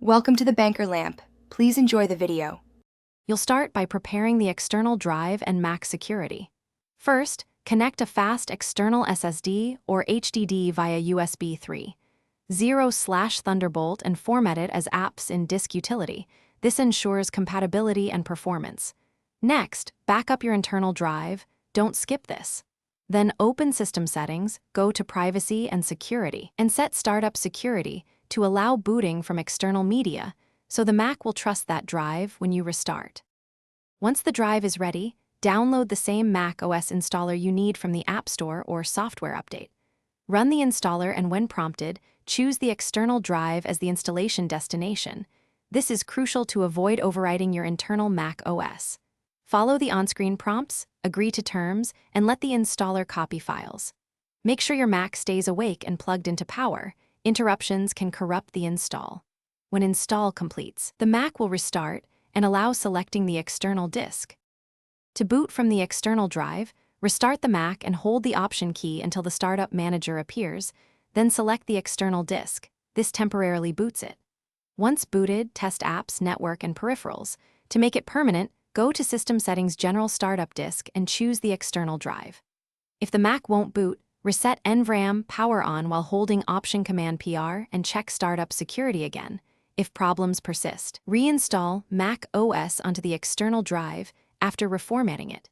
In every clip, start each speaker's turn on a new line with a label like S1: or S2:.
S1: Welcome to the Banker Lamp. Please enjoy the video.
S2: You'll start by preparing the external drive and Mac security. First, connect a fast external SSD or HDD via USB 3.0/Thunderbolt and format it as apps in Disk Utility. This ensures compatibility and performance. Next, back up your internal drive. Don't skip this. Then open System Settings, go to Privacy and Security, and set Startup Security to allow booting from external media, so the Mac will trust that drive when you restart. Once the drive is ready, download the same Mac OS installer you need from the App Store or Software Update. Run the installer and when prompted, choose the external drive as the installation destination. This is crucial to avoid overwriting your internal Mac OS. Follow the on-screen prompts, agree to terms, and let the installer copy files. Make sure your Mac stays awake and plugged into power. Interruptions can corrupt the install. When install completes, the Mac will restart and allow selecting the external disk. To boot from the external drive, restart the Mac and hold the Option key until the Startup Manager appears, then select the external disk. This temporarily boots it. Once booted, test apps, network, and peripherals. To make it permanent, go to System Settings General Startup Disk and choose the external drive. If the Mac won't boot, reset NVRAM power on while holding Option Command PR and check Startup Security again. If problems persist, reinstall Mac OS onto the external drive after reformatting it.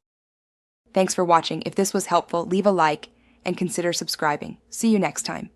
S1: Thanks for watching. If this was helpful, leave a like and consider subscribing. See you next time.